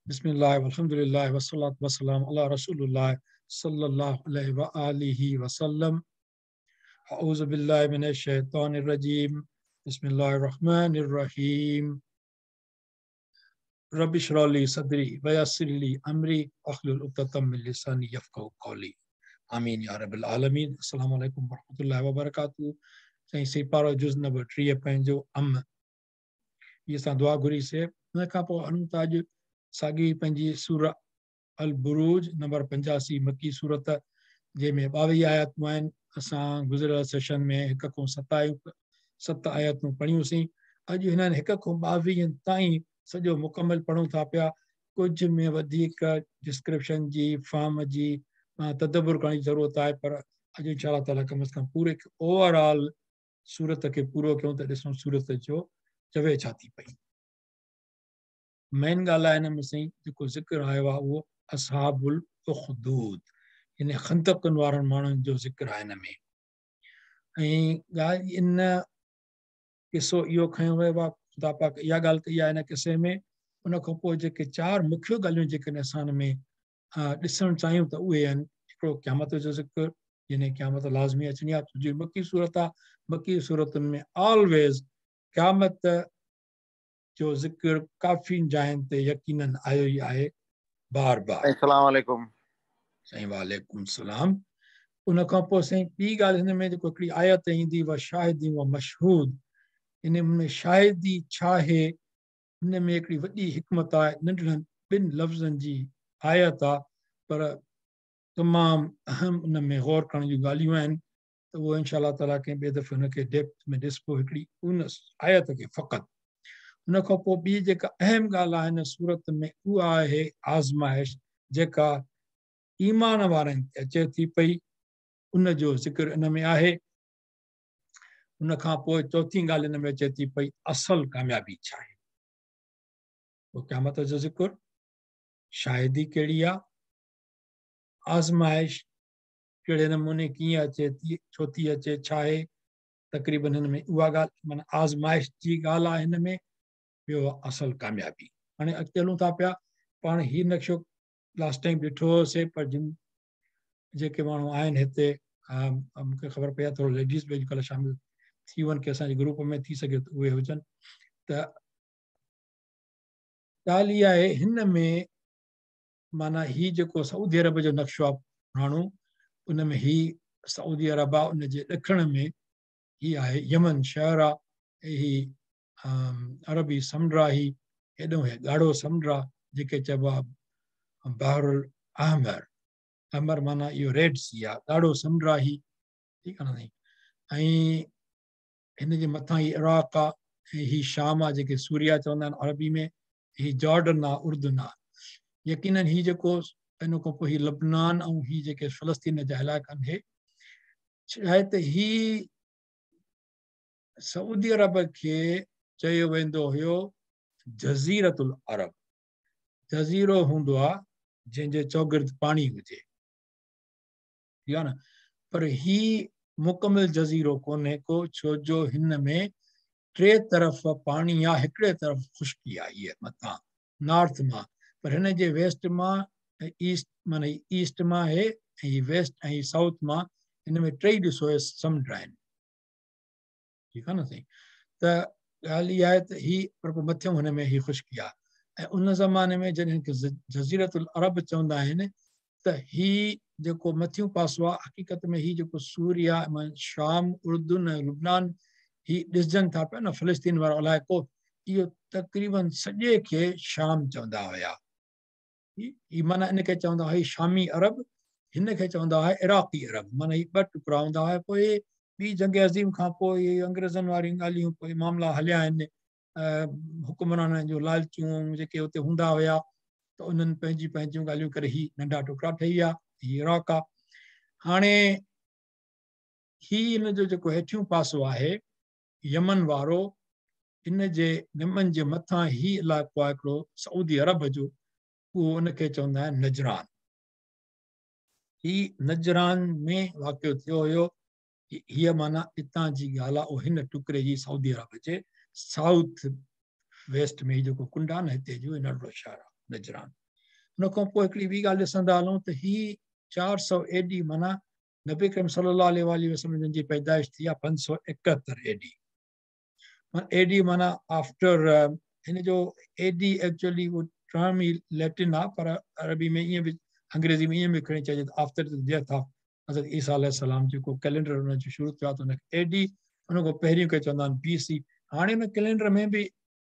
बिस्मिल्लाह वल्हम्दुलिल्लाह वस्सलातु वस्सलामु अला रसूलिल्लाह सल्लल्लाहु अलैहि व आलिहि वसल्लम। अऊज़ु बिल्लाहि मिनश शैतानिर रजीम। बिस्मिल्लाहिर रहमानिर रहीम। रब्बि इश्रह ली सदरी व यस्सिर ली अमरी वहलुल उक़दतम मिन लिसानी यफ़क़हू क़ौली। आमीन या रब्बल आलमीन। अस्सलामु अलैकुम वरहमतुल्लाहि व बरकातुहू। सही सिपारो जुज़ नंबर 3 पंहिंजो ये असां दुआ घुरी से उन खां पोइ हणूं था अॼु साॻी पंहिंजी सूरह अल बुरूज नंबर 85 मकी सूरत जंहिंमें 22 आयतूं आहिनि। असां गुज़िरियल सेशन में 1 खां 7 आयतूं पढ़ियूंसीं। अॼु हिननि 1 खां 22 ताईं सॼो मुकमल पढ़ूं था पिया। कुझु में वधीक डिस्क्रिप्शन जी फॉर्म जी तदबुर करण जी ज़रूरत आहे, पर अॼु इंशाअल्लाह ताला कम अज़ कम पूरे ओवरऑल सूरत खे पूरो कयूं त ॾिसूं सूरत जो चवे छा थी पई। मेन ॻाल्हि आहे हिन में साईं जेको ज़िक्र आयो आहे उहो असहाबुल उख़दूद इन खंदकनि वारनि माण्हुनि जो ज़िक्र आहे हिन में। ऐं ॻाल्हि इन किसो इहो खयो वियो आहे, ख़ुदा पाक इहा ॻाल्हि कई आहे हिन किसे में। उन खां पोइ जेके 4 मुख्य ॻाल्हियूं जेके असां हिन में ॾिसणु चाहियूं त उहे आहिनि। हिकिड़ो क़यामत जो ज़िक्र, यानी क़यामत लाज़मी अचणी आहे, छोजी मकी सूरत आहे। मकी सूरतुनि में ऑलवेज़ क़यामत जो ज़िक्र काफ़ी जायुनि ते यकीनन आयो ई आहे बार बार। अस्सलाम वालेकुम। साईं वालेकुम सलाम। उन खां पोइ साईं ॿी ॻाल्हि हिन में जेको हिकिड़ी आयत ईंदी व शाहिदी व मशहूद, इन में शाहिदी छा आहे, हिन में हिकिड़ी वॾी हिकमत आहे। नंढड़नि 2 लफ़्ज़नि जी आयत आहे, पर तमामु अहम उन में गौर करण जूं ॻाल्हियूं आहिनि। त उहो इंशाअल्लाह ताला कंहिं ॿिए दफ़े हुनखे डेप्थ में ॾिसबो, हिकिड़ी उन आयत खे फ़क़ति। उन खां पोइ ॿी जेका अहम ॻाल्हि आहे हिन सूरत में उहा आहे आज़माइश जेका ईमान वारनि ते अचे थी पई, उन जो ज़िक्र इन में आहे। उन खां पोइ चौथी ॻाल्हि हिन में अचे थी पई असल कामयाबी छा आहे। पोइ क़यामत जो ज़िक्र, शाहिदी कहिड़ी आहे, आज़माइश कहिड़े नमूने कीअं अचे थी, छो थी अचे, छा आहे। तक़रीबन हिन में उहा ॻाल्हि माना आज़माइश जी ॻाल्हि आहे हिन में। ॿियो असल कामयाबी। हाणे अॻिते हलूं था पिया। पाण हीउ नक्शो लास्ट टाइम ॾिठो होसीं, पर जिन जेके माण्हू आहिनि हिते, मूंखे ख़बर पई आहे थोरो लेडीज़ बि अॼुकल्ह शामिल थी वञनि, की असांजे ग्रुप में थी सघे त उहे हुजनि। त ॻाल्हि इहा आहे हिन में माना हीउ जेको सऊदी अरब जो नक्शो आहे माण्हू, उन में हीउ सऊदी अरब आहे, उन जे ॾखिण में हीउ आहे यमन शहर आहे, ऐं हीउ अरबी समुंड आहे, ही हेॾो हे ॻाढ़ो समुंड आहे जेके चइबो आहे बहरुल अहमर। अहमर माना इहो रेड सी आहे, ॻाढ़ो समुंड आहे ही, ठीकु आहे न साईं। ऐं हिन जे मथां ही इराक़ आहे, ऐं ही शाम आहे जेके सूरिया चवंदा आहिनि अरबी में, ही जॉर्डन आहे, उर्दन आहे। यकीनन ही जेको इन खां पोइ ही लबनान ऐं ही जेके फ़लस्तीन जा इलाइक़ा आहिनि, हे छा आहे त ही सऊदी अरब खे चयो वेंदो हुयो जज़ीरतुल अरब। जज़ीरो हूंदो आहे जंहिंजे चौगिर्द पाणी हुजे, ठीक आहे न। पर ही मुकमिल जज़ीरो कोन्हे को, छो जो हिन में 3 तरफ़ पाणी आहे, हिकिड़े तरफ़ खुश्की आहे, हीअ मथां नॉर्थ मां, पर हिन जे वेस्ट मां ईस्ट माना ईस्ट मां आहे, ऐं वेस्ट ऐं साउथ मां, हिन में 3 ॾिसो समुंड आहिनि, ठीकु आहे न साईं। त ॻाल्हि इहा आहे त ही पर पोइ मथियों हिन में ही खुश्की आहे। ऐं उन ज़माने में जॾहिं जज़ीरतुल अरब चवंदा आहिनि, त ही जेको मथियों पासो आहे, हक़ीक़त में ही जेको सूरिया, शाम, उर्दन ऐं लुबनान ही ॾिसजनि था पिया न, फ़लस्तीन वारो इलाइक़ो, इहो तक़रीबन सॼे खे शाम चवंदा हुया। ही माना इनखे चवंदा हुआ शामी अरब, हिन खे चवंदा हुआ इराक़ी अरब, माना ही 2 टुकड़ा हूंदा हुआ। पोइ ॿी जंग अज़ीम खां पोइ अंग्रेज़नि वारियूं ॻाल्हियूं पोइ मामला हलिया आहिनि, हुकुमराननि जो लालचूं जेके हुते हूंदा हुया, त उन्हनि पंहिंजियूं ॻाल्हियूं करे ही नंढा टुकड़ा ठही विया, ही इराक़ आहे। हाणे ही हिन जो जेको हेठियों पासो आहे यमन वारो, इन जे यमन जे मथां ही इलाइक़ो आहे हिकिड़ो सऊदी अरब जो, उहो उनखे चवंदा आहिनि नजरान। ही नजरान में वाक़ियो थियो हुयो। हीअ माना हितां जी ॻाल्हि आहे, हिन टुकड़े जी सऊदी अरब जे साउथ वेस्ट में जेको कुंड आहे न, हिते जो नंढड़ो शहर आहे। नजरान। उन खां पोइ हिकिड़ी ॿी ॻाल्हि ॾिसंदा हलूं त ही 400 AD माना नबी करीम सल्लल्लाहु अलैहि वसल्लम जी पैदाइश थी आहे 571 AD। AD माना आफ्टर हिन जो AD एक्चुअली वो टर्म ई लैटिन आहे, पर अरबी में ईअं बि अंग्रेज़ी में ईअं बि खणी चइजे त आफ्टर द डेथ ऑफ हज़रत ईसा अलैहिस्सलाम जेको कैलेंडर हुन जो शुरू थियो आहे त हुनखे AD हुन खां पहिरियों खे चवंदा आहिनि BC। हाणे हुन कैलेंडर में बि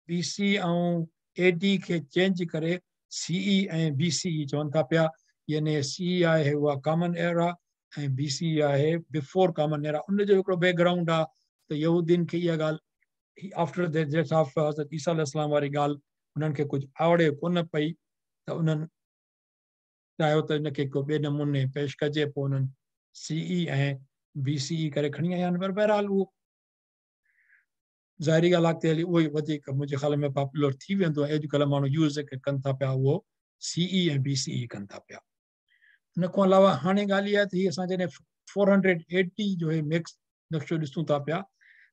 BC ऐं AD खे चेंज करे CE ऐं BCE चवनि था पिया, यानी CE आहे उहा कॉमन एरा ऐं BC आहे बिफोर कॉमन एरा। उनजो हिकिड़ो बैकग्राउंड आहे त यहूदीन खे इहा ॻाल्हि आफ्टर द डेथ ऑफ हज़रत ईसा अलैहिस्सलाम वारी ॻाल्हि उन्हनि खे कुझु आवड़े कोन पई त उन्हनि चाहियो त हिनखे को ॿिए नमूने पेश कजे, पोइ उन्हनि CE ऐं BCE करे खणी आया आहिनि। पर बहरहाल उहो ज़ाहिरी ॻाल्हि अॻिते हली उहो ई वधीक मुंहिंजे ख़्याल में पॉपुलर थी वेंदो आहे। अॼुकल्ह माण्हू यूज़ कनि था पिया उहो CE ऐं BCE कनि था पिया। हिन खां अलावा हाणे ॻाल्हि इहा आहे त हीअ असां जॾहिं 480 जो मिक्स नक्शो ॾिसूं था पिया,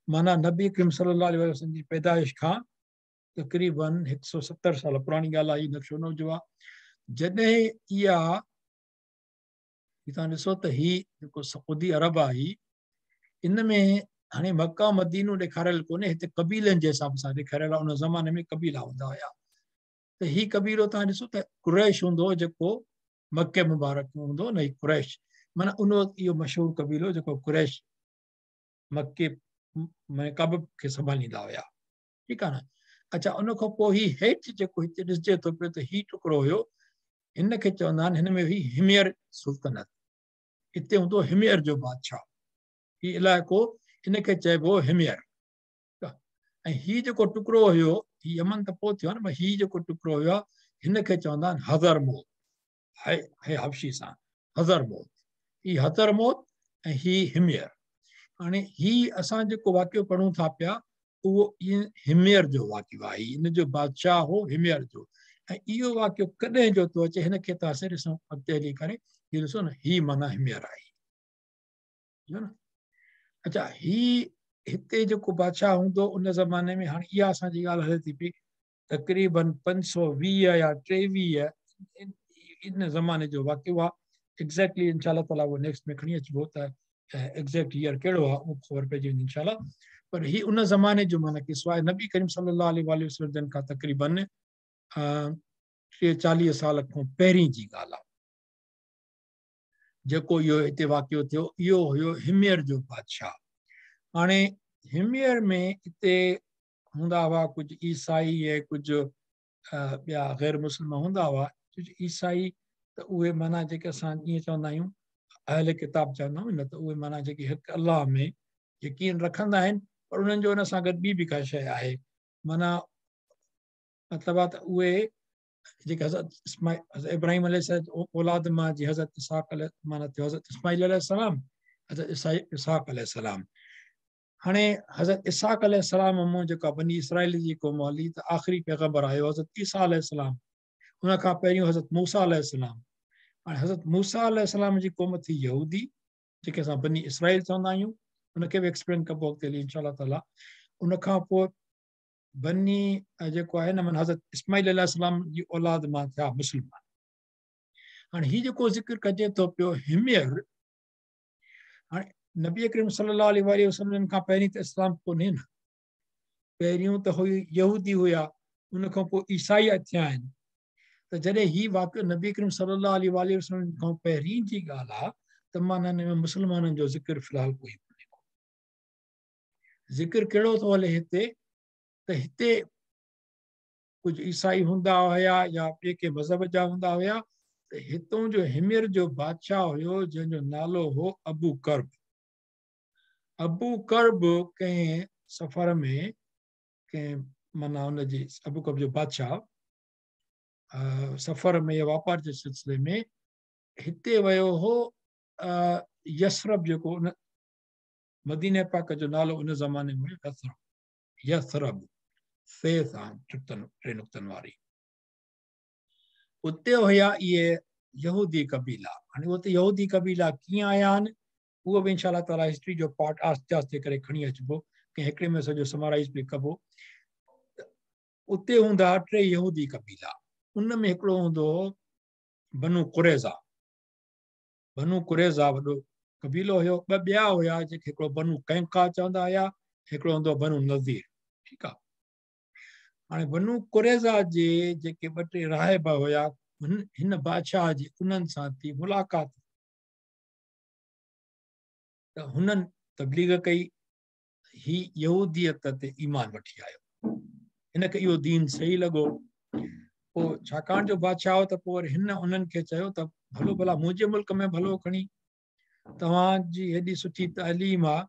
माना नबी करीम सल्लल्लाहु अलैहि वसल्लम जी पैदाइश खां तक़रीबन 170 साल पुरानी ॻाल्हि आहे। हीअ नक्शो न हुजो आहे। जॾहिं इहा तव्हां ॾिसो त ही जेको सऊदी अरब आहे इन में हाणे मक्का मदीनो ॾेखारियल कोन्हे, हिते कबीलनि जे हिसाब सां ॾेखारियल आहे। उन ज़माने में कबीला हूंदा हुया त ही कबीलो तव्हां ॾिसो त कुरैश हूंदो जेको मके मुबारक में हूंदो न, ही कुरैश माना उन इहो मशहूरु कबीलो जेको कुरैश मके में कब खे संभालींदा हुया, ठीकु आहे न। अच्छा, उन खां पोइ ही हेठि जेको हिते ॾिसिजे थो पियो त ही टुकड़ो हुयो, हिन खे चवंदा आहिनि, हिन में हुई हिमयर सुल्तनत। हिते हूंदो हिमयर जो बादशाह, ही इलाइक़ो हिनखे चइबो हिमयर। ऐं ही जेको टुकड़ो हुयो, ही यमन त पोइ थियो आहे न, ही जेको टुकड़ो हुयो हिनखे चवंदा आहिनि हज़रमौत, है हबशी सां हज़रमौत। ही हज़रमौत ऐं ही हिमयर। हाणे ही असां जेको वाक़ियो पढ़ूं था पिया उहो हिमयर जो वाक़ियो आहे, इन जो बादशाह हो हिमयर जो। ऐं इहो वाक़ियो कॾहिं जो थो अचे, हिनखे त असां ॾिसूं अॻिते हली करे, ही ॾिसो न, ही माना हिमयर आहे न। अच्छा, ही हिते जेको बादशाह हूंदो उन ज़माने में, हाणे इहा असांजी ॻाल्हि हले थी पई तक़रीबन 520 या 23 इन ज़माने जो वाक़ियो आहे। एग्ज़ैक्टली इंशाअल्लाह ताला उहो नेक्स्ट में खणी अचिबो त एग्ज़ैक्ट ईयर कहिड़ो आहे उहो ख़बर पइजी वेंदी इंशाअल्लाह। पर ही उन ज़माने जो माना किसो आहे, नबी करीम सल्लल्लाहु अलैहि वसल्लम खां तक़रीबन 40 साल खां पहिरीं जी ॻाल्हि आहे जेको इहो हिते वाक़ियो थियो। इहो हुयो हिमयर जो बादशाह। हाणे हिमयर में हिते हूंदा हुआ कुझु ईसाई ऐं कुझु ॿिया गैर मुस्लिम हूंदा हुआ। कुझु ईसाई त उहे माना जेके असां ईअं चवंदा आहियूं अहले किताब चवंदा आहियूं न, त उहे माना जेके हिकु अलाह में यकीन रखंदा आहिनि, पर उन्हनि जो हुन सां गॾु ॿी बि का शइ आहे। माना मतिलबु आहे त उहे जेके हज़रत इब्राहिम अलैहिस्सलाम औलाद मां जी हज़रत इसहाक माना थियो हज़रत इस्माइल अलैहिस्सलाम, हज़रत इसहाक अलैहिस्सलाम। हाणे हज़रत इसहाक अलैहिस्सलाम मां जेका बनी इसराइल जी क़ौम हली त आख़िरी पैगंबर आयो हज़रत ईसा अलैहिस्सलाम। हुन खां पहिरियों हज़रत मूसा अलैहिस्सलाम। हाणे हज़रत मूसा अलैहिस्सलाम जी क़ौम थी यहूदी, जेके असां बनी इसराइल चवंदा आहियूं। उनखे बि एक्सप्लेन कबो अॻिते हली इंशाअल्लाह ताला। उन खां पोइ बनी जेको आहे न माना हज़रत इस्माइल अलैहिस्सलाम जी औलाद मां थिया मुस्लमान। हाणे हीउ जेको ज़िक्र कजे थो पियो हिमयर, हाणे नबी करीम सल्लल्लाहु अलैहि वसल्लम खां पहिरीं त इस्लाम कोन्हे न, पहिरियों त हुई यहूदी हुया, उन खां पोइ ईसाई थिया आहिनि। त जॾहिं हीउ वाक़ियो नबी करीम सल्लल्लाहु अलैहि वसल्लम खां पहिरीं जी ॻाल्हि आहे त माना हिन में मुस्लमाननि जो ज़िक्र फ़िलहाल कोई कोन्हे को। ज़िक्र कहिड़ो थो हले हिते त हिते कुझु ईसाई हूंदा हुया या ॿिए के मज़हब जा हूंदा हुया। त हितों जो हिमयर जो बादशाह हुयो जंहिंजो नालो हो अबू कर्ब। अबू कर्ब कंहिं सफ़र में कंहिं माना हुनजी अबू कर्ब जो बादशाह सफ़र में या वापार जे सिलसिले में हिते वियो हो। यसरब जेको उन मदीने पाक जो नालो उन ज़माने में यसरब से सां टे नुक़्तनि वारी। उते हुया इहे यहूदी कबीला। हाणे उते यहूदी कबीला कीअं आया आहिनि उहो बि इंशाअल्लाह ताला हिस्ट्री जो पार्ट आस्ते आस्ते करे खणी अचिबो, कंहिं हिकिड़े में सॼो समराइज़ बि कबो। उते हूंदा 3 यहूदी कबीला। उनमें हिकिड़ो हूंदो बनु कुरैज़ा। बनु कुरैज़ा वॾो कबीलो हुयो। ॿ ॿिया हुया जेके हिकिड़ो बनु कैंका चवंदा हुया, हिकिड़ो हूंदो बनु नज़ीर। ठीकु आहे। हाणे बनु कुरैज़ा जे जेके ॿ टे राहिब हुया, हिन बादशाह जी उन्हनि सां थी मुलाक़ात, त हुननि तबलीग कई, ही यहूदियत ते ईमान वठी आयो, हिनखे इहो दीन सही लॻो। पोइ छाकाणि जो बादशाह हो त पोइ वरी हिन उन्हनि खे चयो त भलो भला मुंहिंजे मुल्क में भलो खणी, तव्हांजी हेॾी सुठी तालीम आहे,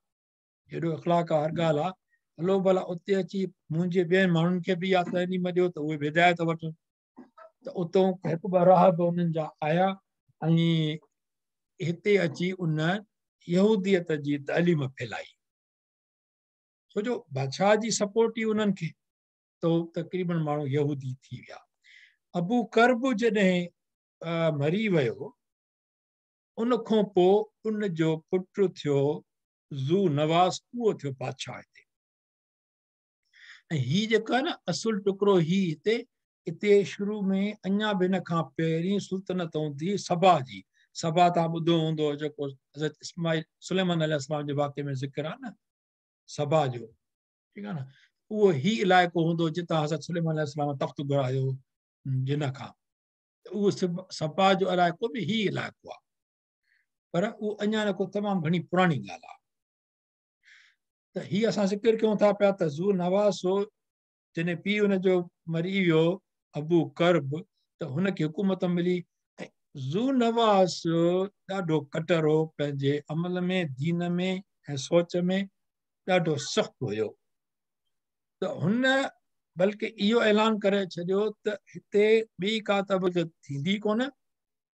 हेॾो अख़लाक आहे, हर ॻाल्हि आहे, हलो भला उते अची मुंहिंजे ॿियनि माण्हुनि खे बि इहा तालीम ॾियो त उहे बि हिदायत वठनि। त उतां हिकु ॿ राहब उन्हनि जा आया ऐं हिते अची उन यहूदियत जी तालीम फैलाई। छो जो बादशाह जी सपोर्ट ई उन्हनि खे, त तक़रीबन माण्हू यहूदी थी विया। अबू करब जॾहिं मरी वियो, उन खां पोइ उन जो पुटु थियो ज़ू नवाज़, उहो थियो बादशाह हिते। ऐं हीउ जेको आहे न असुल टुकड़ो ही हिते शुरू में अञा बि हिन खां पहिरीं सुल्तनत हूंदी सबा जी। सबा तव्हां ॿुधो हूंदो जेको हज़रत इस्माइल सुलेमान अलैहिस्सलाम जे वाक़े में ज़िक्र आहे न, सबा जो। ठीकु आहे न, उहो ही इलाइक़ो हूंदो जितां हज़रत सुलेमान अलैहिस्सलाम तख़्त घुरायो जिन खां, उहो सबा जो इलाइक़ो बि ही इलाइक़ो आहे, पर उहो अञा न को तमामु घणी पुराणी ॻाल्हि आहे। त हीअ असां ज़िक्र कयूं था पिया त ज़ू नवाज़ हो, जॾहिं पीउ हुनजो मरी वियो अबू करब, त हुनखे हुकूमत मिली। ऐं ज़ू नवाज़ ॾाढो कटर हो, पंहिंजे अमल में, दीन में ऐं सोच में ॾाढो सख़्तु हुयो। त हुन बल्कि इहो ऐलान करे छॾियो त हिते ॿी का तबलीग थींदी कोन,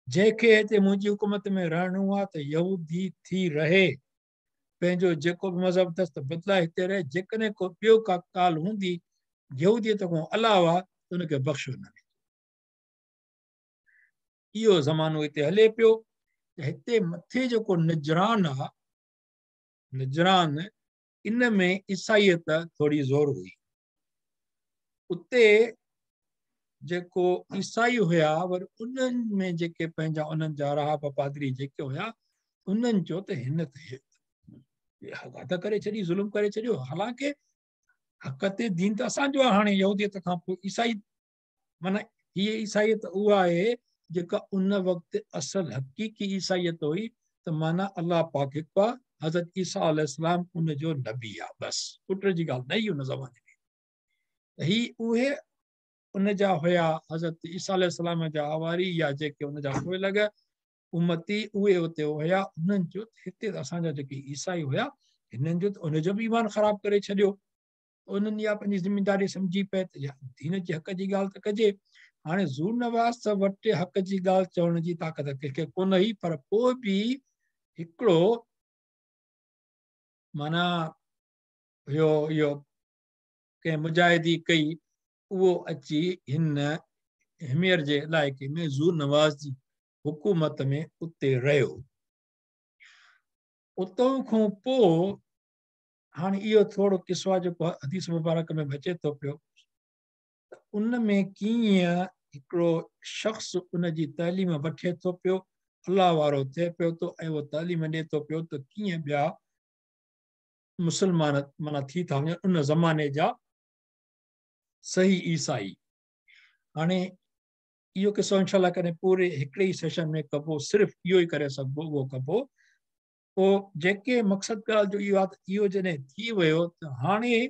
जंहिंखे हिते मुंहिंजी हुकूमत में रहणो आहे त यहूदी थी रहे, पंहिंजो जेको बि मज़हब अथसि त बदिलाए हिते रहे, जेकॾहिं को ॿियो का ॻाल्हि हूंदी यहूदियत खां अलावा त हुनखे बख़्शो न वेंदो। इहो ज़मानो हिते हले पियो। हिते मथे जेको निजरान आहे, निजरान, इन में ईसाईयत थोड़ी ज़ोर हुई। उते जेको ईसाई हुया, वरी उन्हनि में जेके पंहिंजा उन्हनि जा राहब पादरी जेके हुया, उन्हनि चयो त हिन ते हद करे छॾी, ज़ुल्म करे छॾियो। हालांकि हक़ ते दीन त असांजो आहे। हाणे यहूदियत खां पोइ ईसाई, माना हीअ ईसाईयत उहा आहे जेका उन वक़्तु असल हक़ीक़ी ईसाईयत हुई, त माना अलाह पाक हिकु आहे, हज़रत ईसा अलैहिस्सलाम उनजो नबी आहे, बसि पुट जी ॻाल्हि न ई उन ज़माने में। ही उहे उन जा हुया हज़रत ईसा अलैहिस्सलाम जा हवारी या जेके उन जा पोइ लॻ उम्मती, उहे उते हुया। उन्हनि जो हिते असांजा जेके ईसाई हुया, हिननि जो उनजो बि ईमान ख़राब करे छॾियो। उन्हनि इहा पंहिंजी ज़िमेदारी सम्झी पए त दीन जे हक़ जी ॻाल्हि त कजे। हाणे ज़ू नवाज़ वटि हक़ जी ॻाल्हि चवण जी ताक़त कंहिंखे कोन हुई, पर पोइ बि हिकिड़ो माना इहो कंहिं मुजाहिदी कई, उहो अची हिन हिमेर जे इलाइक़े में ज़ू नवाज़ जी हुकूमत में उते रहियो। उतां खां पोइ हाणे इहो थोरो किस्सो आहे जेको हदीस मुबारक में अचे थो पियो, उन में कीअं हिकिड़ो शख़्स उन जी तालीम वठे थो पियो, अलाह वारो थिए पियो थो, ऐं उहो तालीम ॾिए थो पियो त कीअं ॿिया मुस्लमान माना थी था वञनि उन ज़माने जा सही ईसाई। हाणे इहो किस्सो इंशाअल्लाह कॾहिं पूरे हिकिड़े ई सेशन में कबो, सिर्फ़ु इहो ई करे सघिबो, उहो कबो। पोइ जेके मक़सदु ॻाल्हि जो इहो आहे त इहो जॾहिं थी वियो त हाणे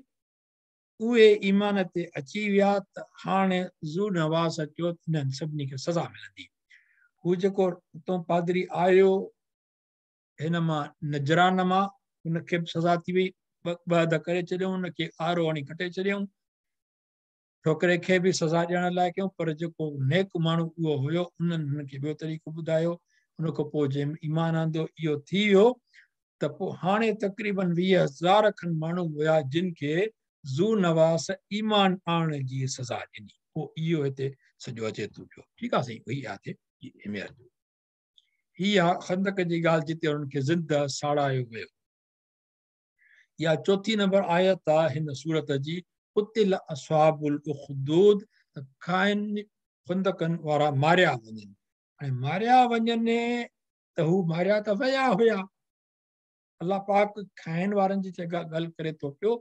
उहे ईमान ते अची विया, त हाणे ज़ू नवाज़ चयो इन्हनि सभिनी खे सज़ा मिलंदी। हू जेको उतां पादरी आयो हिन मां नजरान मां, हुनखे बि सज़ा थी वई, ॿ हद करे छॾियऊं, हुनखे आरो हणी कटे छॾियऊं, छोकिरे खे बि सज़ा ॾियण लाइ कयूं। पर जेको नेक माण्हू उहो हुयो, उन्हनि हुनखे ॿियो तरीक़ो ॿुधायो। हुन खां पोइ जंहिं ईमान आंदो, इहो थी वियो त पोइ हाणे तक़रीबन 20,000 खनि माण्हू हुया जिन खे ज़ू नवाज़ ईमान आणण जी सज़ा ॾिनी। पोइ इहो हिते सॼो अचे थो पियो। ठीकु आहे साईं, वही आहे हिमेर जो। हीअ आहे खंदक जी ॻाल्हि जिते हुननि खे ज़िंदा साड़ायो वियो। इहा 4 नंबर आयत आहे हिन सूरत जी। कुतिल अस्हाबुल उख़्दूद, खुंदकन वारा मारिया वञनि ऐं मारिया वञनि त हू मारिया त विया हुया अल्लाह पाक खाइण वारनि जी जेका ॻाल्हि करे थो पियो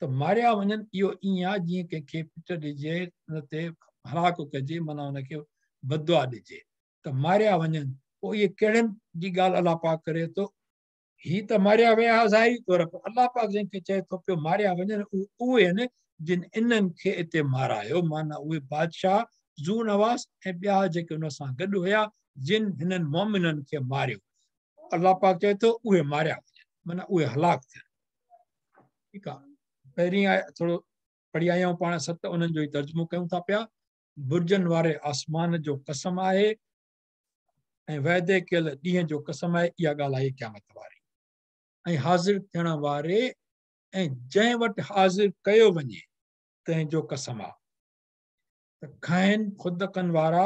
त मारिया वञनि इहो ईअं आहे जीअं कंहिंखे पिट ॾिजे हुन ते हलाक कजे माना हुनखे बदुआ ॾिजे त मारिया वञनि पोइ इहे कहिड़नि जी ॻाल्हि अल्लाह पाक करे थो ही त मारिया विया ज़ाहिरी तौर पर अल्लाह पाक जंहिंखे चए थो पियो मारिया वञनि उहे आहिनि जिन इन्हनि खे हिते मारायो माना उहे बादशाह ज़ू नवास ऐं ॿिया जेके हुन सां गॾु हुया जिन हिननि मोमिननि खे मारियो अल्लाह पाक चए थो उहे मारिया वञनि माना उहे हलाक थियनि ठीकु आहे पहिरीं थोरो पढ़ी आया आहियूं पाण 7 उन्हनि जो ई तर्जुमो कयूं था पिया बुर्जनि वारे आसमान जो कसम आहे ऐं वाइदे कयल ॾींहं जो कसम आहे इहा ॻाल्हि आहे क़यामत वारी ऐं हाज़िर थियण वारे ऐं जंहिं वटि हाज़िर कयो वञे तंहिंजो कसम आहे त खाइनि खुदकनि वारा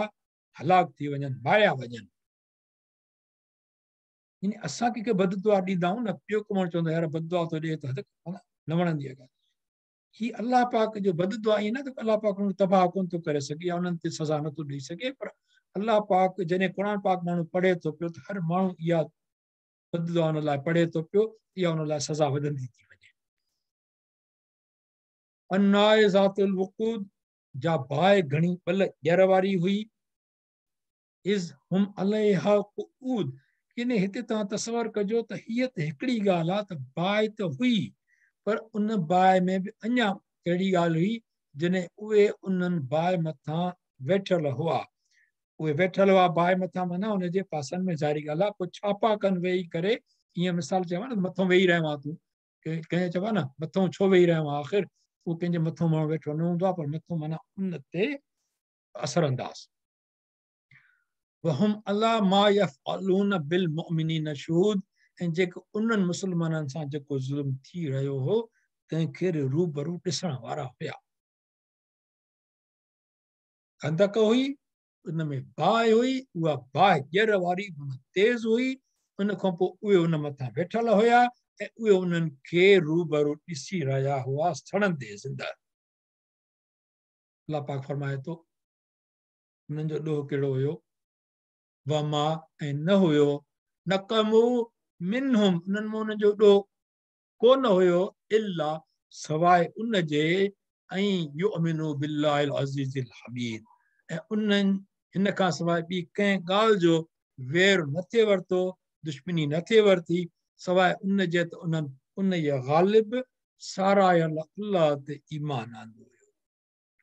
हलाक थी वञनि मारिया वञनि यानी असां कंहिंखे बददुआ ॾींदा आहियूं न ॿियो को माण्हू चवंदो यार बददुआ थो ॾिए त न वणंदी आहे ॻाल्हि ही अल्लाह पाक जो बददुआ ईअं न त अल्लाह पाक हुन तबाह कोन थो करे सघे या उन्हनि ते सज़ा नथो ॾेई सघे पर अल्लाह पाक जॾहिं क़ुर पाक माण्हू पढ़े थो पियो त हर माण्हू इहा बददुआ हुन लाइ पढ़े थो पियो इहा हुन लाइ सज़ा वधंदी थी वञे अन्नाए ज़ातुल वक़ूद जा बाहि घणी पल ॼर वारी हुई इज़ हुम अलैहा क़ुऊद यानी हिते तव्हां तसवर कजो त हीअ त हिकिड़ी ॻाल्हि आहे त बाहि त हुई पर उन बाहि में बि अञा कहिड़ी ॻाल्हि हुई जॾहिं उहे उन्हनि बाहि मथां वेठल हुआ उहे वेठल हुआ बाहि मथां माना हुनजे पासनि में ज़ाहिरी ॻाल्हि आहे पोइ छापा कनि वेही करे ईअं मिसाल चवां न मथां वेही रहियो आहे तूं कंहिं चवां न मथां छो वेही रहियो आहे आख़िर उहो कंहिंजे मथां माण्हू वेठो न हूंदो आहे पर मथां माना उन ते असर अंदाज़ वहुम अल्लाह मा यफ़अलून बिल मुमिनीन शहूद ऐं जेको उन्हनि मुस्लमाननि सां जेको ज़ुल्म थी रहियो हो तंहिंखे रूबरू ॾिसण वारा हुया खंदक हुई उन में बाहि हुई उहा बाहि ॼर वारी तेज़ हुई उन खां पोइ उहे उन मथां वेठल हुया ऐं उहे उन्हनि खे रूबरू ॾिसी रहिया हुआ सड़ंदे ज़िंदा अल्लाह पाक फरमाए थो उन्हनि जो ॾोह कहिड़ो हुयो वमा ऐं न हुयो नक़मू मिनहुम उन्हनि में उन जो ॾोह कोन हुयो इल्ला सवाइ उन जे ऐं युमिनु बिल्लाहिल अज़ीज़िल हमीद ऐं उन्हनि हिन खां सवाइ ॿी कंहिं ॻाल्हि जो वेर न थिए वरितो दुश्मनी न थिए वरिती सवाइ उन जे त उन्हनि उन जे ग़ालिब सारायल अल्लाह ते ईमान आंदो हुयो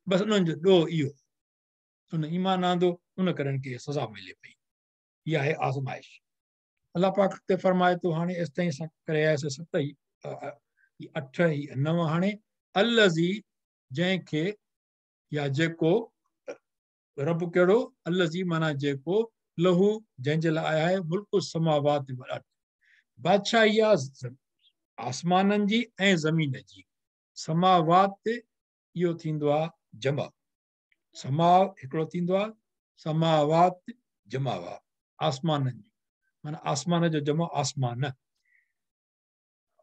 बसि उन्हनि जो ॾोह इहो उन ईमान आंदो उन करे खे सज़ा मिले पई इहा आहे आज़माइश अल्लाह पाक ते फरमाए थो हाणे एसि ताईं असां करे आयासीं 7 8 9 हाणे अलज़ी जंहिंखे या जेको रब कहिड़ो अलज़ी माना जेको लहू जंहिंजे लाइ आहे मुल्क समावात बादशाही आहे आसमाननि जी ऐं ज़मीन जी समावात इहो थींदो आहे जमा समा हिकिड़ो थींदो आहे समावात जमावा आसमाननि जी माना आसमान जो जमा आसमान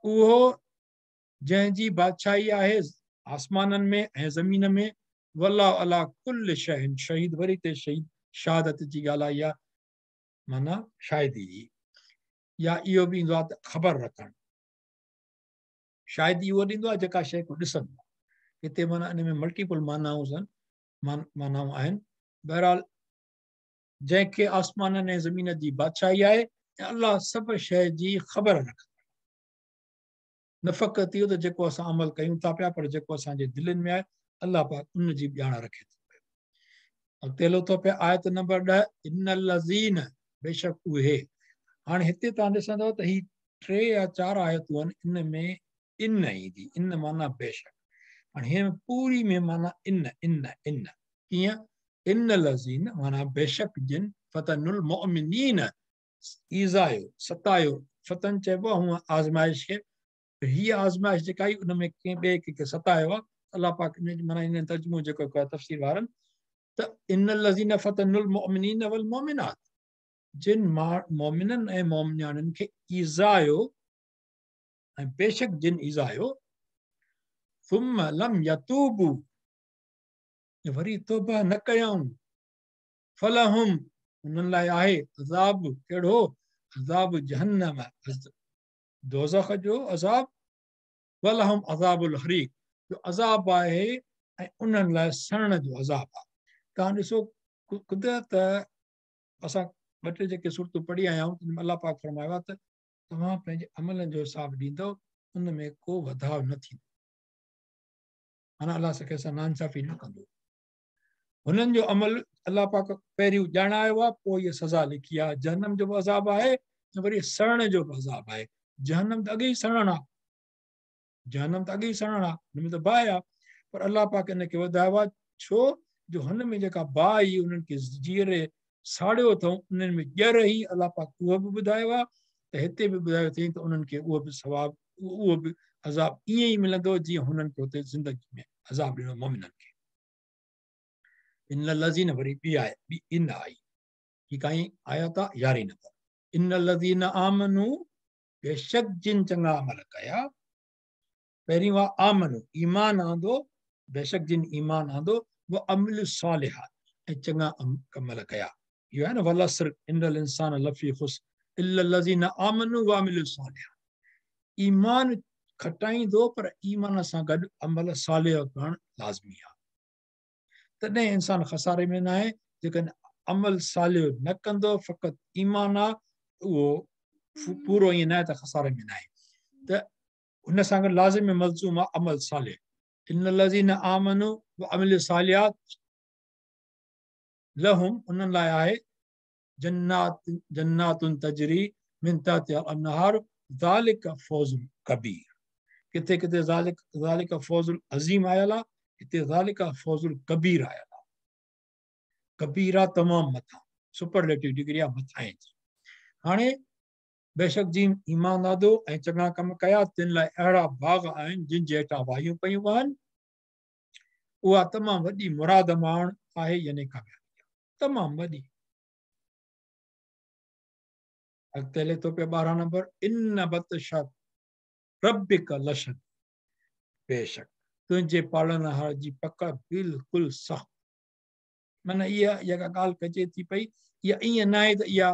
उहो जंहिंजी बादशाही आहे आसमाननि में ऐं ज़मीन में वल्लाह अला कुल शहन शहीद वरी ते शहीद शहादत जी ॻाल्हि आई आहे माना शाहिदी जी या इहो बि ईंदो आहे त ख़बर रखणु शाहिदी उहो ॾींदो आहे जेका शइ को ॾिसंदो आहे हिते माना इन में मल्टीपल मानाऊं आहिनि मानाऊं आहिनि बहरहाल जंहिंखे आसमाननि ऐं ज़मीन जी बादशाही आहे ऐं अलाह सभु शइ जी ख़बर रखंदो न फ़क़ति इहो त जेको असां अमल कयूं था पिया पर जेको असांजे दिलनि में आहे अलाह पाक उन जी ॼाण रखे थो पियो अॻिते हलो थो पिया आयत नंबर 10 इन लज़ीन बेशक उहे हाणे हिते तव्हां ॾिसंदव त ही 3 या 4 आयतूं आहिनि इन में इन ईंदी इन माना बेशक हाणे हिन पूरी में माना इन इन इन कीअं इन लज़ीन माना बेशक जिन फतनुल मुमिनीन ईज़ायो सतायो फतन चइबो आहे हूअं आज़माइश खे हीअ आज़माइश जेका आई उन में कंहिं ॿिए खे सतायो आहे अलाह पाक माना इन तर्जुमो जेको कयो आहे तफ़सीर वारनि त इन लज़ीन फतनुल मुमिनीन वल मोमिनात जिन मोमिननि ऐं मोमिनाननि खे ईज़ायो ऐं बेशक जिन ईज़ायो थुम लम यतूबू वरी तौबा न कयऊं फलहुम उन्हनि लाइ आहे अज़ाब कहिड़ो अज़ाब जहन्नम दोज़ख जो अज़ाब वलहुम अज़ाबुल हरीक जो अज़ाब आहे ऐं उन्हनि लाइ सड़न जो अज़ाब आहे तव्हां ॾिसो कुदरत असां ॿ टे जेके सूरतूं पढ़ी आया आहियूं तंहिंमें अलाह पाक फरमायो आहे त तव्हां पंहिंजे अमलनि जो हिसाब ॾींदव उन में को वधाव न थींदो माना अलाह कंहिंसां नाइंसाफ़ी न कंदो हुननि जो अमल अलाह पाक पहिरियों ॼाणायो आहे पोइ इहा सज़ा लिखी आहे जहन्नम जो बि अज़ाब आहे ऐं वरी सड़न जो बि अज़ाब आहे जहन्नम त अॻे ई सड़न आहे जहन्नम त अॻे ई सड़न आहे हुन में त बाहि आहे पर अलाह पाक हिनखे वधायो आहे छो जो हुन में जेका बाहि आई उन्हनि खे जीअरे साड़ियो अथऊं उन्हनि में ॼर ई अलाह पाक उहो बि ॿुधायो आहे त हिते बि ॿुधायो अथई त उन्हनि खे उहो बि सवाबु उहो बि अज़ाब ईअं ई मिलंदो जीअं हुननि खे हुते ज़िंदगी में अज़ाब ॾिनो मोमिननि खे इन लज़ीन वरी ॿी आहे ॿी इन आई ही काई आयत आहे 11 नंबर इन लज़ीन आमनू बेशक जिन चङा अमल कया पहिरीं वा आमनू ईमान आंदो बेशक जिन ईमान आंदो वो अमल सालिहात ऐं चङा अमल कया इहो आहे न वलसर इन्नल इंसान लफ़ी खुस्र इल्ला लज़ीन आमनू व अमिलु सालिहात ईमान खटाईंदो पर ईमान सां गॾु अमल सालिह करणु लाज़मी आहे तॾहिं इंसान खसारे में न आहे जेकॾहिं अमल सालिह न कंदो फ़क़ति ईमान आहे उहो पूरो ईअं न आहे त खसारे में न आहे त हुन सां गॾु लाज़िम मलज़ूम आहे अमल सालिह इन लज़ीन आमनू व अमिलु सालिहात लहुम उन्हनि लाइ आहे जन्नातुन तजरी मिन तहतिहा अनहार ज़ालिक फौज़ुल कबीर किथे किथे ज़ालिक फौज़ुल अज़ीम आयल आहे हिते ज़ालिक फौज़ुल कबीर आयल आहे कबीर आहे तमामु मथां सुपरलेटिव डिग्री आहे मथां जी हाणे बेशक जी ईमान आदो ऐं चङा कम कया तिन लाइ अहिड़ा बाग़ आहिनि जिन जे हेठां वायूं पयूं वहनि उहा तमामु वॾी मुराद माण आहे यानी कामयाबी तमामु वॾी अॻिते हले थो पियो 12 नंबर इन बतशा रब्बिक लशद बेशक तुंहिंजे पालनहार जी पकड़ बिल्कुलु सख़्तु माना इहा जेका ॻाल्हि कजे थी पई इहा ईअं न आहे त इहा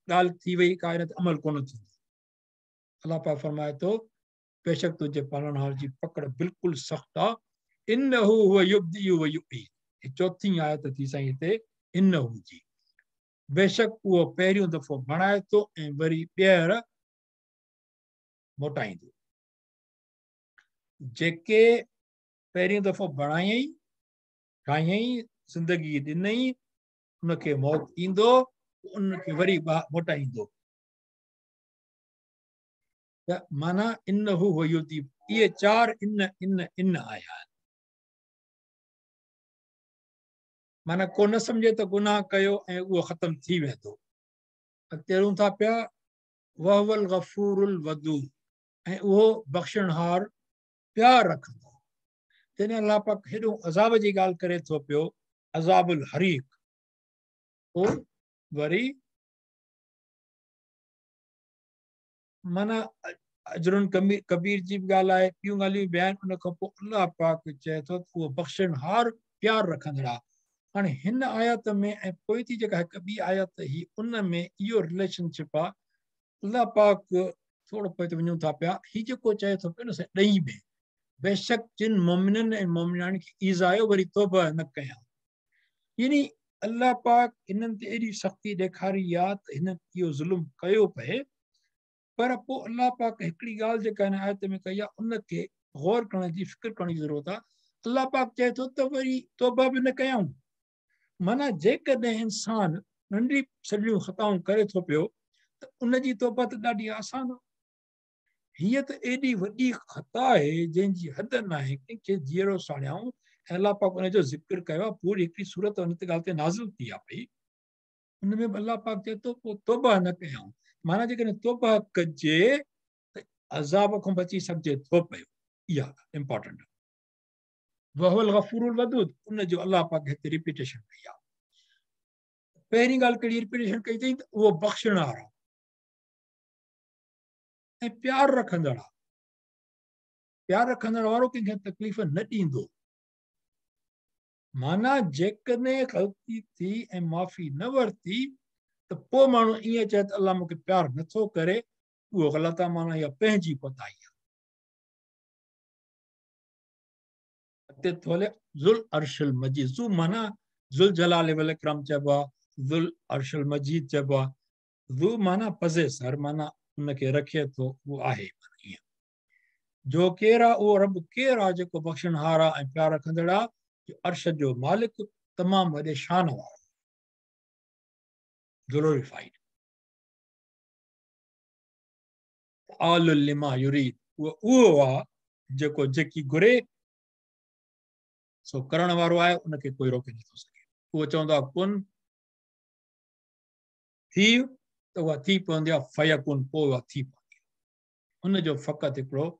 ॻाल्हि थी वई का त अमल कोन थींदो अलाह पाक फरमाए थो बेशक तुंहिंजे पालनहार जी पकड़ बिल्कुलु सख़्तु आहे इन्नहु हुव युब्दिउ व युईद चौथी आयत थी साईं हिते इन्नहु जी बेशक उहो पहिरियों दफ़ो बणाए थो ऐं वरी ॿीहर मोटाईंदो जेके पहिरियों दफ़ो बणायई ठाहियई ज़िंदगी ॾिनई उनखे मौत ईंदो उनखे वरी मोटाईंदो त माना इन्नहु हुव युब्दिउ इहे 4 इन आया आहिनि माना को न सम्झे त गुनाह कयो ऐं उहो ख़तम थी वेंदो तेरूं था पिया वहवल गफूरुल वदूद ऐं उहो बख़्शणहार प्यार रखंदो तॾहिं अलाह पाक हेॾो अज़ाब जी ॻाल्हि करे थो पियो अज़ाबुल हरीक पोइ वरी माना अजरुन कबीर जी बि ॻाल्हि आहे ॿियूं ॻाल्हियूं बि आहिनि उन खां पोइ अलाह पाक चए थो उहो बख़्शणहार प्यार रखंदड़ हाणे हिन आयत में ऐं पोइ थी जेका हिकु ॿी आयत ही उन में इहो रिलेशनशिप आहे अलाह पाक थोरो पोइ ते वञूं था पिया हीउ जेको चए थो पियो न ॾही में बेशक जिन मोमिननि ऐं मोमिनानि खे ईज़ायो वरी तौबा न कया यानी अलाह पाक हिननि ते एॾी सख़्ती ॾेखारी आहे त हिननि इहो ज़ुल्म कयो पए पर पोइ अलाह पाक हिकिड़ी ॻाल्हि जेका हिन आयत में कई आहे उनखे गौर करण जी फिक्र करण जी ज़रूरत आहे अलाह पाक चए थो त वरी तौबा बि न कयूं माना जेकॾहिं इंसान नंढी सॼियूं ख़ताऊं करे थो पियो त उनजी तौबा त ॾाढी आसान आहे हीअ त एॾी वॾी ख़ता आहे जंहिंजी हद न आहे कंहिंखे जीअरो साड़ियाऊं ऐं अलाह पाक उनजो ज़िक्र कयो आहे पूरी हिकिड़ी सूरत हुन ते ॻाल्हि ते नाज़िल थी आहे पई हुन में अलाह पाक चए थो पोइ तौबा न कयूं माना जेकॾहिं तौबा कजे त अज़ाब खां बची सघिजे थो पियो इहा इम्पोर्टेंट वहुल गफूरुल वदूद उनजो अलाह पाक हिते रिपीटेशन कई आहे पहिरीं ॻाल्हि कहिड़ी रिपीटेशन कई अथई त उहो बख़्शणहार आहे ऐं प्यार रखंदड़ आहे प्यार रखंदड़ वारो कंहिंखे तकलीफ़ न ॾींदो माना जेकॾहिं ग़लती थी ऐं माफ़ी न वरिती त पोइ माण्हू ईअं चए त अलाह मूंखे प्यारु नथो करे, उहो ग़लति आहे। माना इहा पंहिंजी कोताही आहे। ज़ुल अर्शल मजीद, ज़ू माना ज़ुल जलाल वल इकराम चइबो आहे, ज़ुल अर्शल मजीद चइबो आहे। ज़ू माना पज़ेसर, माना उनखे रखे थो, उहो आहे। जो केरु आहे उहो रब केरु आहे जेको बख़्शणहार आहे ऐं प्यार रखंदड़ आहे, जो अर्श जो मालिक, तमामु वॾे शान वारो, ग्लोरीफाइड। आल लिमा युरीद, उहो आहे जेको जेकी घुरे सो करण वारो आहे, उनखे कोई रोके नथो सघे। उहो चवंदो आहे कुन थी, त उहा थी पवंदी आहे, फयकुन, पोइ उहा थी पवंदी आहे। हुनजो फ़क़ति हिकिड़ो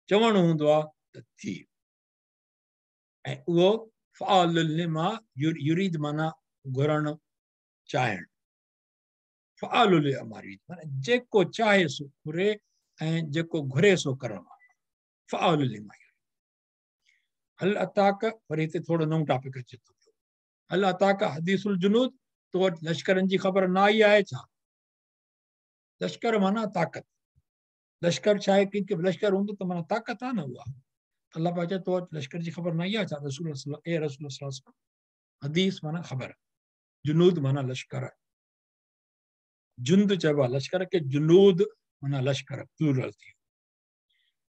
चवणु हूंदो आहे त थी, ऐं उहो फ़आल लिमा युरीद माना घुरणु चाहिणु, फ़आल लिमा युरीद माना जेको चाहे सो घुरे ऐं जेको घुरे सो करण वारो, फ़आल लिमा युरीद। हल अताक, वरी हिते थोरो नओं टॉपिक अचे थो पियो। हल अताक हदीसुल जुनूद, तो वटि लश्करनि जी ख़बर न आई आहे छा? लश्कर माना ताक़त। लश्कर छा आहे? कंहिंखे लश्कर हूंदो त माना ताक़त आहे न उहा। अल्लाह पाक चए तो वटि लश्कर जी ख़बर न आई आहे छा? रसूल ए रसूल सल्लल्लाहु, हदीस माना ख़बर, जुनूद माना लश्कर, जुंद चइबो आहे लश्कर खे, जुनूद माना लश्कर, प्लूरल थी।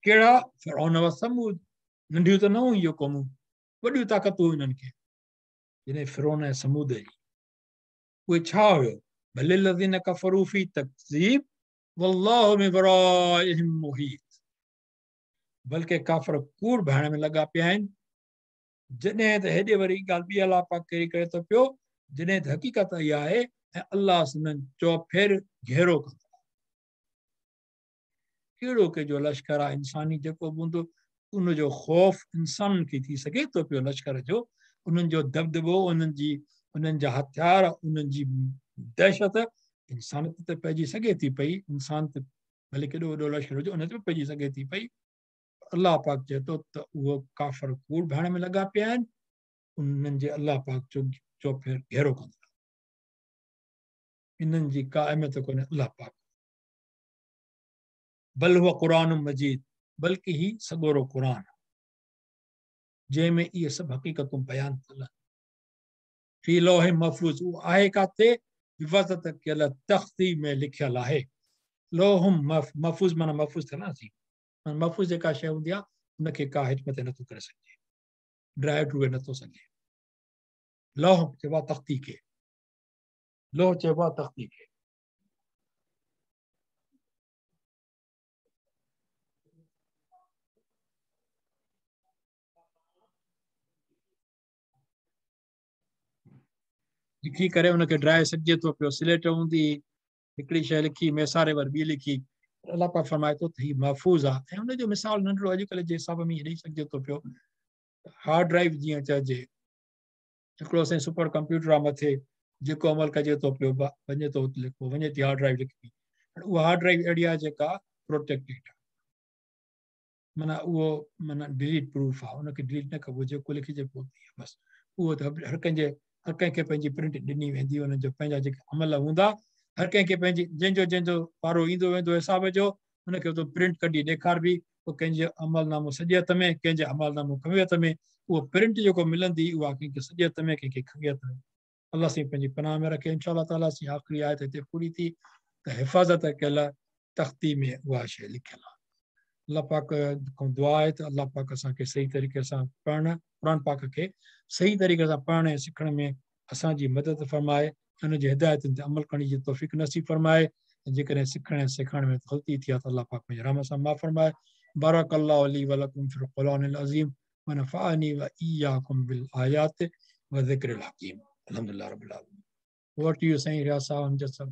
कहिड़ा? फिरौन व समूद, नंढियूं त न हुयूं इहो क़ौमूं, वॾियूं ताक़तूं हिननि खे, जॾहिं फिरौन ऐं समूद जी। उहे छा हुयो? भले लज़ीन कफ़रू फी तकज़ीब वल्लाहु मिन वराइहिम मुहीत, बल्कि काफ़िर कूड़ भाइण में लॻा पिया आहिनि। जॾहिं त हेॾे वरी ॻाल्हि ॿी अलाह पाक कहिड़ी करे थो पियो, जॾहिं त हक़ीक़त इहा आहे ऐं अलाह हुननि चौफेर घेरो कंदो। कहिड़ो कंहिंजो लश्कर आहे इंसानी जेको बि हूंदो, उनजो ख़ौफ़ इंसाननि खे थी सघे थो पियो लश्कर जो, उन्हनि जो दबदबो, उन्हनि जा हथियार, उन्हनि जी दहशत इंसान ते त पइजी सघे थी पई। इंसान त भले केॾो वॾो लश्कर हुजे, उन ते बि पइजी सघे थी पई। अलाह पाक चए थो त उहो काफ़िर कूड़ भाइण में लॻा पिया आहिनि, उन्हनि जे अलाह पाक चौफेर घेरो कंदो। इन्हनि जी का अहमियत कोन्हे अलाह पाक। बल हुआ क़ुरान मजीद, बल्कि ही सॻोरो क़ुरान, जंहिंमें इहे सभु हक़ीक़तूं बयानु थियल फी लौह महफूज़, उहो आहे काथे? हिफ़ाज़त कयल तख़्ती में लिखियल आहे। लौह महफूज़ माना महफूज़ थियल आहे। महफूज़ जेका शइ हूंदी आहे उनखे का हेठि मथे नथो करे सघे, ड्राइव टू नथो सघे। लौह चइबो आहे तख़्ती खे, लौह चइबो आहे तख़्ती खे। लिखी करे उनखे ड्राइव सघिजे थो पियो। स्लेट हूंदी, हिकिड़ी शइ लिखी, मेसारे वर ॿी लिखी, अलाह पाक फरमाए थो त हीउ महफ़ूज़ आहे। ऐं हुनजो मिसाल नंढिड़ो अॼुकल्ह जे हिसाब में ॾेई सघिजे थो पियो। हार्ड ड्राइव जीअं चइजे, हिकिड़ो असांजो सुपर कंप्यूटर आहे मथे, जेको अमल कजे थो पियो, वञे थो लिखो, वञे थी हार्ड ड्राइव लिखी। उहा हार्ड ड्राइव अहिड़ी आहे जेका प्रोटेक्टेड आहे, माना उहो माना डिलीट प्रूफ आहे, उनखे डिलीट न कबो, जेको लिखिजे पोइ बसि। उहो त हर कंहिंखे पंहिंजी प्रिंट ॾिनी वेंदी, हुनजो पंहिंजा जेके अमल हूंदा, हर कंहिंखे पंहिंजी, जंहिंजो पारो ईंदो वेंदो हिसाब जो, हुनखे उहो प्रिंट कढी ॾेखारबी। पोइ कंहिंजे अमलनामो सॼे हथ में, कंहिंजे अमलनामो खॿे हथ में। उहो प्रिंट जेको मिलंदी उहा कंहिंखे सॼे हथ में, कंहिंखे खॿे हथ में। अलाह साईं पंहिंजी पनाह में रखे। इंशा अलाह ताला सी आख़िरी आयत हिते पूरी थी त हिफ़ाज़त कयल तख़्ती में उहा शइ लिखियल आहे। अलाह पाक खां दुआ आहे त अलाह पाक असांखे सही तरीक़े सां पढ़णु, क़ुर पाक खे सही तरीक़े सां पढ़ण ऐं सिखण में असांजी मदद फरमाए, हुनजी हिदायतुनि ते अमल करण जी तौफ़ीक़ नसीब फरमाए। जेकॾहिं सिखण ऐं सिखण में ग़लती थी आहे त अलाह पाक पंहिंजे रहम सां माफ़ फरमाए। बारकल्लाहु ली व लकुम फिल क़ुरआनिल अज़ीम व नफ़अनी व इय्याकुम बिल आयात व ज़िक्रिल हकीम। अल्हम्दुलिल्लाह रब्बिल आलमीन। Over to you, Sayyid Rasa Amjad sir.